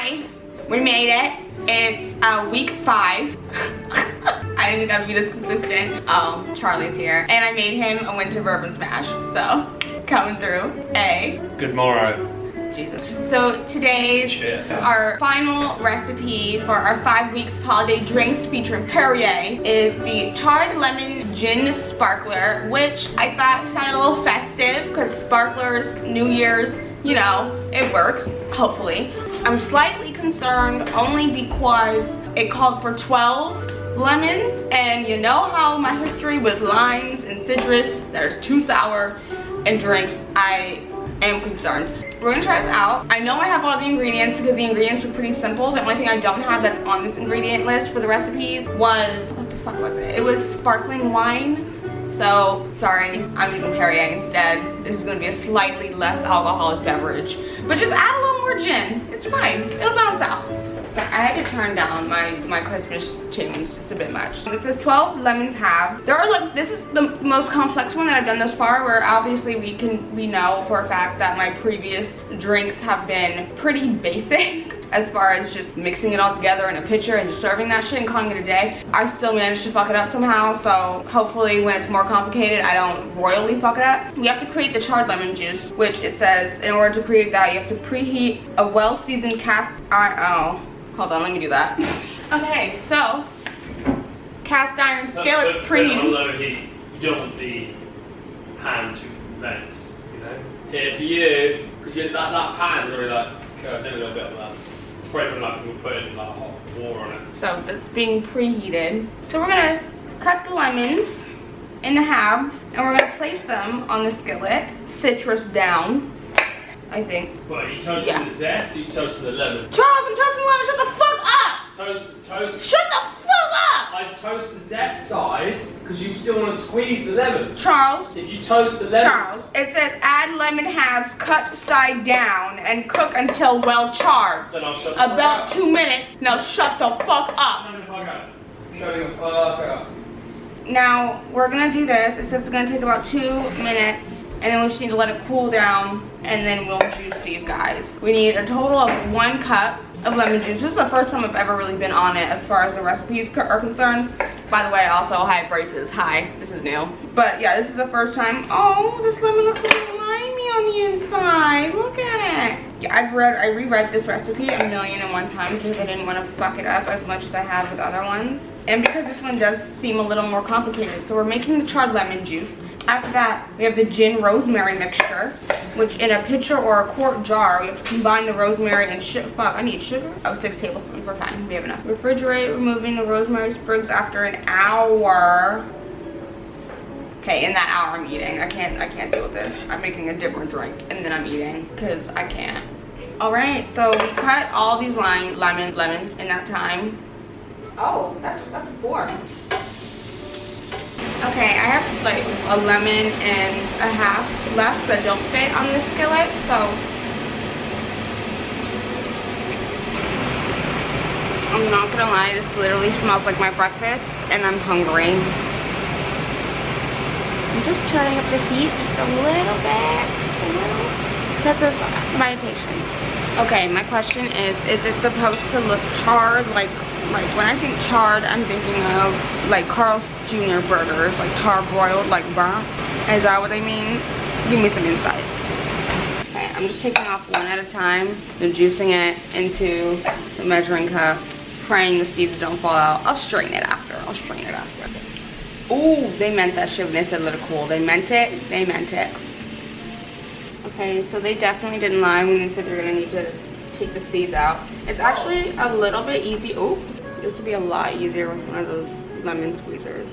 Hi, we made it. It's week 5. I didn't think I'd be this consistent. Oh, Charlie's here. And I made him a winter bourbon smash. So, coming through. Good morrow. Jesus. So today's our final recipe for our 5 weeks of holiday drinks featuring Perrier is the charred lemon gin sparkler, which I thought sounded a little festive because sparklers, New Year's, you know, it works, hopefully. I'm slightly concerned only because it called for 12 lemons, and you know how my history with limes and citrus that are too sour in drinks, I am concerned. We're gonna try this out. I know I have all the ingredients because the ingredients are pretty simple. The only thing I don't have that's on this ingredient list for the recipes was, what the fuck was it? It was sparkling wine. So, sorry, I'm using Perrier instead. This is gonna be a slightly less alcoholic beverage. But just add a little more gin. It's fine, it'll balance out. So I had to turn down my Christmas tunes. It's a bit much. It says 12 lemons halved. There are like, this is the most complex one that I've done thus far, where obviously we know for a fact that my previous drinks have been pretty basic as far as just mixing it all together in a pitcher and just serving that shit and calling it a day. I still managed to fuck it up somehow, so hopefully when it's more complicated, I don't royally fuck it up. We have to create the charred lemon juice, which it says in order to create that, you have to preheat a well-seasoned cast iron. Oh. Hold on, let me do that. Okay, so cast iron skillets preheating. On low heat, you don't want the pan to condense, you know? Here for you, because that pan's already like curved in a little bit of that. It's probably from like we'll put in like hot water on it. So it's being preheated. So we're gonna cut the lemons into halves, and we're gonna place them on the skillet, citrus down. I think. What, are you toasting the zest or are you toasting the lemon? Charles, I'm toasting the lemon, shut the fuck up! Toast. Shut the fuck up! I toast the zest side because you still want to squeeze the lemon. Charles. If you toast the lemon. Charles, it says add lemon halves cut side down and cook until well charred. Then I'll shut the fuck About up. 2 minutes. Now shut the fuck up. Shut the fuck up. Shut the fuck up. Now we're gonna do this. It says it's gonna take about 2 minutes. And then we just need to let it cool down, and then we'll juice these guys. We need a total of 1 cup of lemon juice. This is the first time I've ever really been on it as far as the recipes are concerned. By the way, also, hi braces, hi, this is new. But yeah, this is the first time. Oh, this lemon looks a little limey on the inside. Look at it. Yeah, I reread this recipe 1,000,001 times because I didn't want to fuck it up as much as I have with other ones. And because this one does seem a little more complicated. So we're making the charred lemon juice. After that, we have the gin rosemary mixture, which in a pitcher or a quart jar, we have to combine the rosemary and fuck, I need sugar? Oh, 6 tablespoons, we're fine, we have enough. Refrigerate, removing the rosemary sprigs after an hour. Okay, in that hour I'm eating. I can't deal with this. I'm making a different drink and then I'm eating, because I can't. All right, so we cut all these lemons in that time. Oh, that's 4. Okay, I have like a lemon and a half left that don't fit on this skillet, so I'm not gonna lie, this literally smells like my breakfast and I'm hungry. I'm just turning up the heat just a little bit, because of my patience. Okay, my question is it supposed to look charred? Like when I think charred, I'm thinking of like Carl's Jr. burgers, like charbroiled, like burnt. Is that what they mean? Give me some insight. Okay, I'm just taking off one at a time and juicing it into the measuring cup, praying the seeds don't fall out. I'll strain it after. Ooh, they meant that shit when they said let it cool. They meant it. They meant it. Okay, so they definitely didn't lie when they said you're gonna need to take the seeds out. It's actually a little bit easy. Oh, this would be a lot easier with one of those lemon squeezers.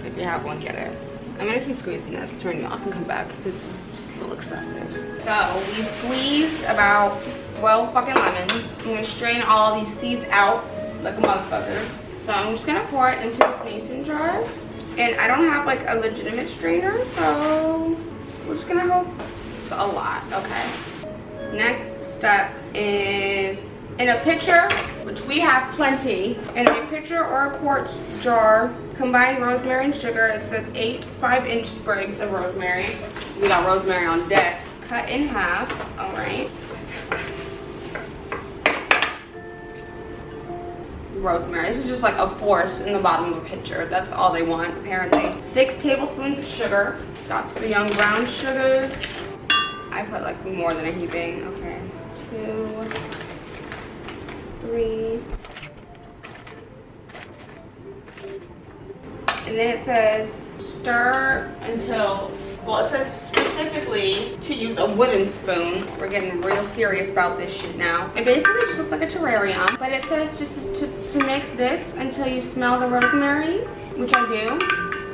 If you have one, get it. I'm gonna keep squeezing this, turn you off and come back because it's just a little excessive. So we squeezed about 12 fucking lemons. I'm gonna strain all these seeds out like a motherfucker. So I'm just gonna pour it into this mason jar. And I don't have like a legitimate strainer, so we're just gonna hope it's a lot, okay? Next step is in a pitcher, which we have plenty. In a pitcher or a quart jar, combine rosemary and sugar. It says 8 5-inch sprigs of rosemary. We got rosemary on deck. Cut in half, all right. rosemary. This is just like a force in the bottom of a pitcher. That's all they want, apparently. 6 tablespoons of sugar. That's the young brown sugars. I put like more than a heaping. Okay. 2, 3. And then it says stir until, well, it says specifically to use a wooden spoon. We're getting real serious about this shit now. It basically just looks like a terrarium, but it says just to mix this until you smell the rosemary, which I do.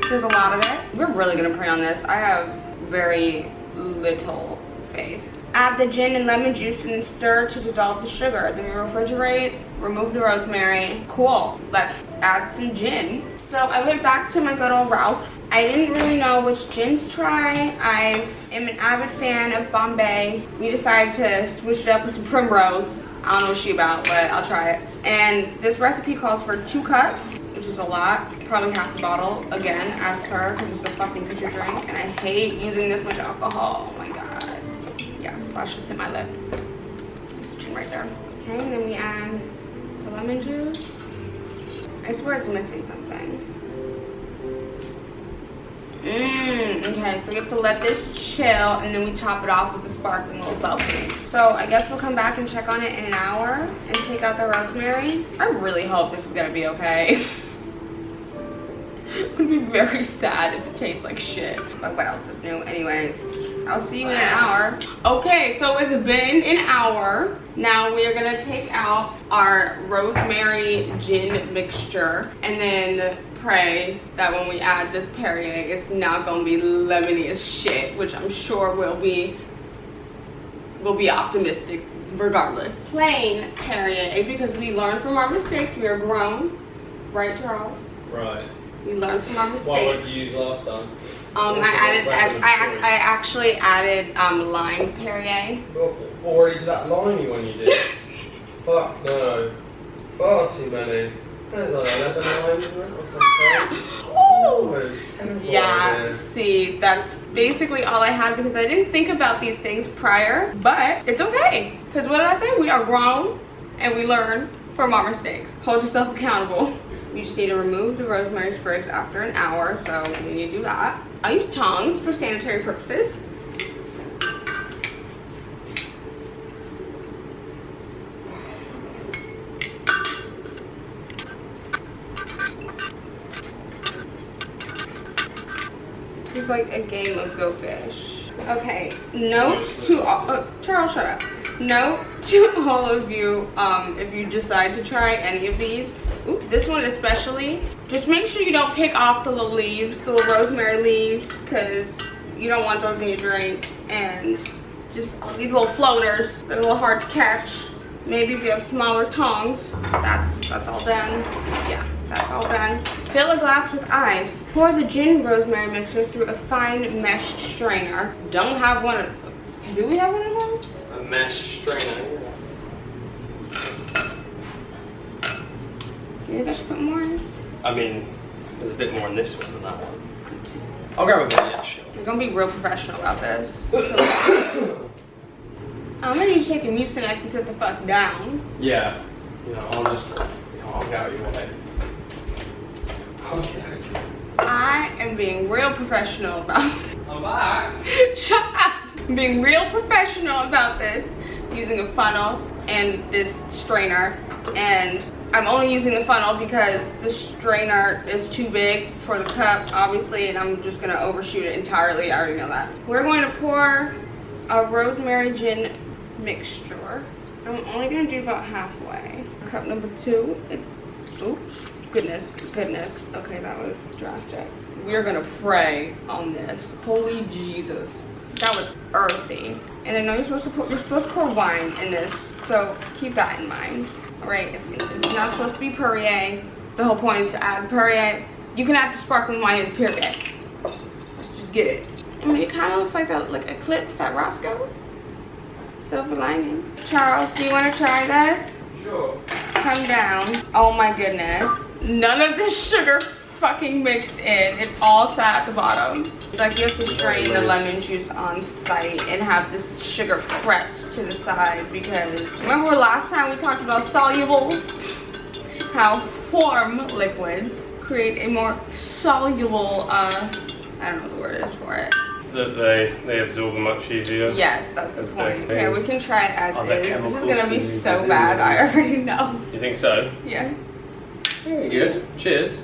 There's a lot of it. We're really gonna pray on this. I have very little faith. Add the gin and lemon juice and then stir to dissolve the sugar. Then we refrigerate, remove the rosemary. Cool, let's add some gin. So I went back to my good old Ralph's. I didn't really know which gin to try. I am an avid fan of Bombay. We decided to switch it up with some Primrose. I don't know what she about, but I'll try it. And this recipe calls for 2 cups, which is a lot. Probably half the bottle, again, as per, because it's a fucking pitcher drink. And I hate using this much alcohol. Oh my god. Yeah, splash just hit my lip. It's gin right there. Okay, and then we add the lemon juice. I swear it's missing something. Okay, so we have to let this chill and then we top it off with the sparkling little bubbly. So I guess we'll come back and check on it in an hour and take out the rosemary. I really hope this is gonna be okay. I'm gonna be very sad if it tastes like shit. But what else is new? Anyways, I'll see you in an hour. Okay, so it's been an hour. Now we are gonna take out our rosemary gin mixture and then pray that when we add this Perrier, it's not gonna be lemony as shit, which I'm sure will be optimistic regardless. Plain Perrier, because we learned from our mistakes. We are grown, right, Charles? Right. We learned from our mistakes. What did you use last time? I actually added lime Perrier. Or is that limey when you did? Fuck no. Far too many. There's like 11 limes in it or something. Oh, yeah, see, that's basically all I had because I didn't think about these things prior, but it's okay. Because what did I say? We are grown and we learn from our mistakes. Hold yourself accountable. You just need to remove the rosemary sprigs after an hour, so we need to do that. I use tongs for sanitary purposes. It's like a game of Go Fish. Okay, note to all, Charles, shut up. Note to all of you, if you decide to try any of these, this one especially, just make sure you don't pick off the little leaves, the little rosemary leaves, because you don't want those in your drink. And just these little floaters, they're a little hard to catch. Maybe if you have smaller tongs. That's all done. Yeah, that's all done. Fill a glass with ice. Pour the gin rosemary mixer through a fine mesh strainer. Don't have one of, do we have one of those? A mesh strainer. Do you think I should put more in? I mean, there's a bit more in this one than that one. I'll grab a bit, yeah, sure. We're gonna be real professional about this. I'm gonna need you to take a Mucinex and sit the fuck down. Yeah. You know, I'll just, I'll get out your way. I'll get out your way. I am being real professional about this. I'm back. Shut up! I'm being real professional about this. Using a funnel and this strainer. And I'm only using the funnel because the strainer is too big for the cup, obviously, and I'm just gonna overshoot it entirely. I already know that. We're going to pour a rosemary gin mixture. I'm only gonna do about halfway. Cup number 2. It's, oops, goodness. Okay, that was drastic. We're gonna pray on this. Holy Jesus. That was earthy. And I know you're supposed to pour wine in this, so keep that in mind. Alright, it's not supposed to be Perrier. The whole point is to add Perrier. You can add the sparkling wine in Perrier. Let's just get it. I mean, it kind of looks like a eclipse at Roscoe's. Silver lining. Charles, do you want to try this? Sure. Come down. Oh my goodness. None of this sugar fucking mixed in. It's all sat at the bottom. It's like you have to strain the lemon juice on site and have this sugar prepped to the side because remember last time we talked about solubles? how warm liquids create a more soluble, I don't know what the word is for it. That they absorb much easier. Yes, that's the point. Yeah, we can try it as is. This is gonna be so bad, I already know. You think so? Yeah. It's good. Cheers.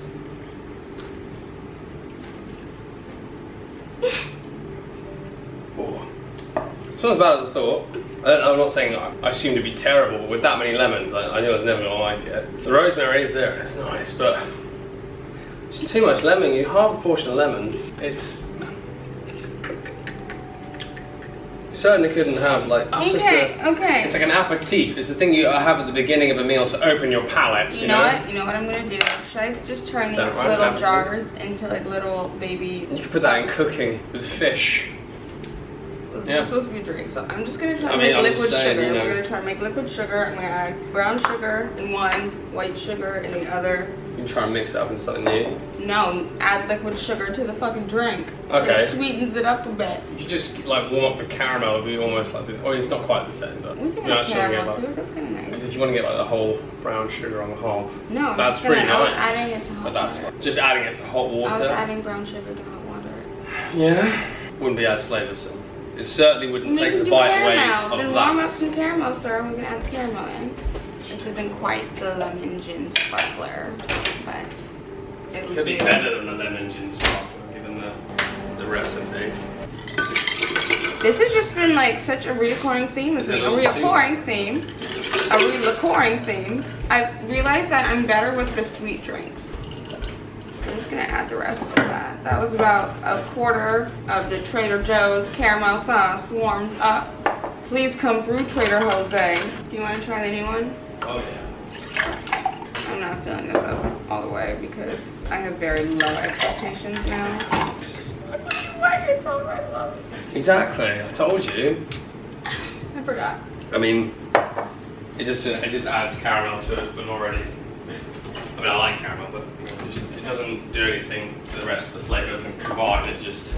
Oh. It's not as bad as I thought. I'm not saying I seem to be terrible with that many lemons. I knew I was never gonna like it. The rosemary is there, it's nice, but it's too much lemon. You half the portion of lemon. It's certainly couldn't have like. It's okay. It's like an aperitif. It's the thing you have at the beginning of a meal to open your palate. You know what? You know what I'm gonna do? Should I just turn these little jars into like little baby? You could put that in cooking with fish. It's supposed to be a drink, so I'm just gonna try to make liquid sugar. You know. We're gonna try to make liquid sugar. I'm gonna add brown sugar in one, white sugar in the other. You can try and mix it up into something new. No, add liquid sugar to the fucking drink. Okay. It sweetens it up a bit. You could just like warm up the caramel. It'd be almost like, oh, it's not quite the same, but we can add caramel too. That's kind of nice. Because if you want to get like the whole brown sugar on the whole, no, that's pretty nice. I was adding it to hot water. Like, just adding it to hot water. I was adding brown sugar to hot water. Yeah. Wouldn't be as flavoursome. It certainly wouldn't take the bite away of then warm up some caramel, sir. We're gonna add the caramel in. This isn't quite the lemon gin sparkler, but it could be better than the lemon gin sparkler, given the recipe. This has just been like such a reoccurring theme with me. A reoccurring theme. I've realized that I'm better with the sweet drinks. I'm just gonna add the rest of that. That was about a quarter of the Trader Joe's caramel sauce warmed up. Please come through, Trader Jose. Do you want to try the new one? Oh yeah. I'm not filling this up all the way because I have very low expectations now. Why are you so low? Exactly. I told you. I forgot. I mean, it just adds caramel to it, but already. I mean, I like caramel, but it doesn't do anything to the rest of the flavour. It doesn't combine. It just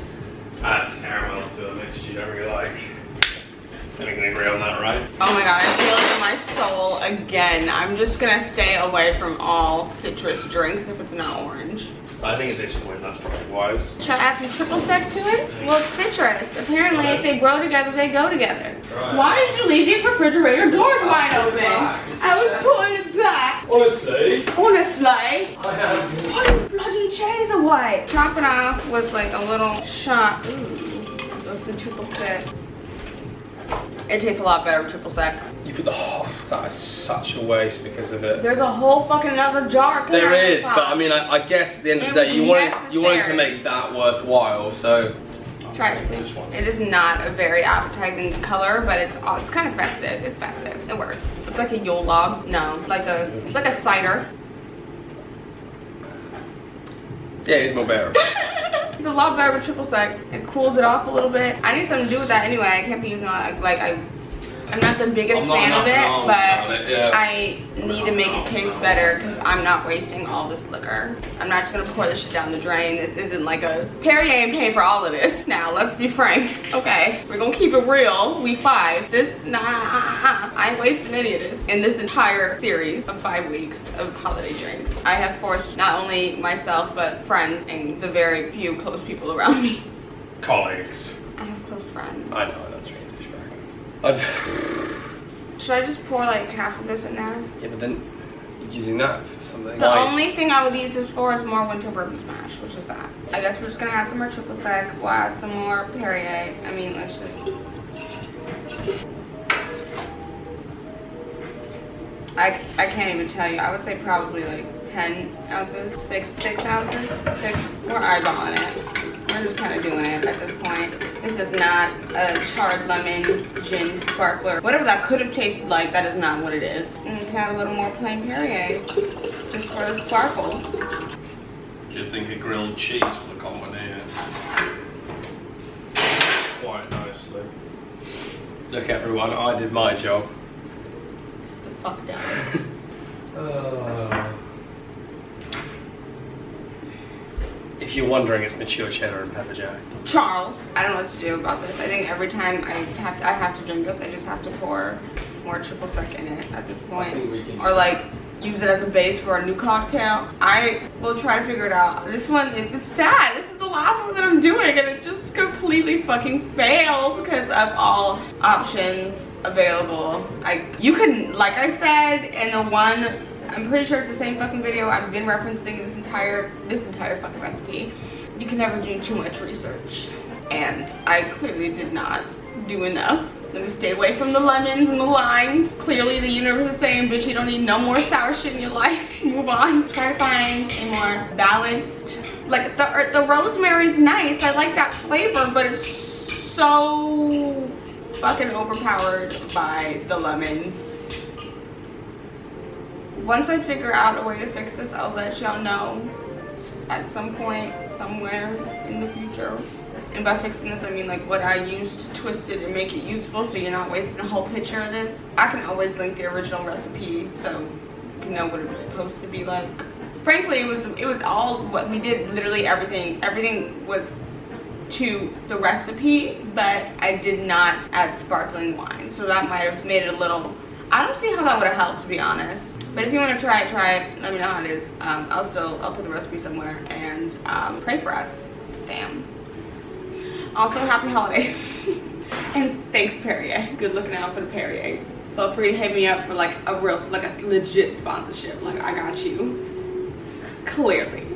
adds caramel to a mixture you don't really like. I think we can agree on that, right? Oh my god, I feel it in my soul again. I'm just gonna stay away from all citrus drinks if it's not orange. I think at this point that's probably wise. Should I add some triple sec to it? Well, it's citrus. Apparently, if they grow together, they go together. Right. Why did you leave these refrigerator doors wide open? I was pulling it back. Honestly. I have. Put bloody chains away. Chop it off with like a little shot. Ooh, that's the triple sec. It tastes a lot better with triple sec. You put that is such a waste because of it. There's a whole fucking another jar. There is, but I mean, I guess at the end of the day, you wanted to make that worthwhile, so. Try it, please. It is not a very appetizing color, but it's kind of festive. It's festive. It works. It's like a Yule log. No, it's like a cider. Yeah, it's more bearable. It's a lot better with triple sec. It cools it off a little bit. I need something to do with that anyway. I can't be using I'm not the biggest fan of it, but I need to make it taste better because I'm not wasting all this liquor. I'm not just gonna pour this shit down the drain. This isn't like a Perrier and pay for all of this. Now, let's be frank. Okay, we're gonna keep it real. Week 5. I ain't wasting any of this in this entire series of 5 weeks of holiday drinks. I have forced not only myself, but friends and the very few close people around me. Colleagues. I have close friends. I know, I don't drink. Should I just pour like half of this in there? Yeah, but then you're using that for something. The only thing I would use this for is more winter bourbon smash, which is that. I guess we're just gonna add some more triple sec. We'll add some more Perrier. I mean, let's just. I can't even tell you. I would say probably like 10 ounces, 6 ounces. We're eyeballing it. We're just kind of doing it at this point. This is not a charred lemon gin sparkler. Whatever that could have tasted like, that is not what it is. And we can add a little more plain Perrier, just for the sparkles. You'd think a grilled cheese would accompany it quite nicely. Look everyone, I did my job. Sit the fuck down. If you're wondering, it's mature cheddar and pepper jack. Charles, I don't know what to do about this. I think every time I have to drink this, I just have to pour more triple sec in it at this point. Or like use it as a base for a new cocktail. I will try to figure it out. This one is, it's sad. This is the last one that I'm doing and it just completely fucking failed because of all options available. You can, like I said in the one, I'm pretty sure it's the same fucking video I've been referencing this entire fucking recipe. You can never do too much research. And I clearly did not do enough. Let me stay away from the lemons and the limes. Clearly the universe is saying, bitch, you don't need no more sour shit in your life. Move on. Try to find a more balanced, like the rosemary's nice. I like that flavor, but it's so fucking overpowered by the lemons. Once I figure out a way to fix this, I'll let y'all know at some point, somewhere in the future. And by fixing this, I mean like what I used to twist it and make it useful so you're not wasting a whole picture of this. I can always link the original recipe so you can know what it was supposed to be like. Frankly, it was all what we did, literally everything. Everything was to the recipe, but I did not add sparkling wine. So that might have made it a little, I don't see how that would have helped, to be honest. But if you want to try it, let me know how it is. I'll put the recipe somewhere and pray for us. Damn. Also, happy holidays. And thanks, Perrier. Good looking out for the Perriers. Feel free to hit me up for like a legit sponsorship. Like, I got you. Clearly.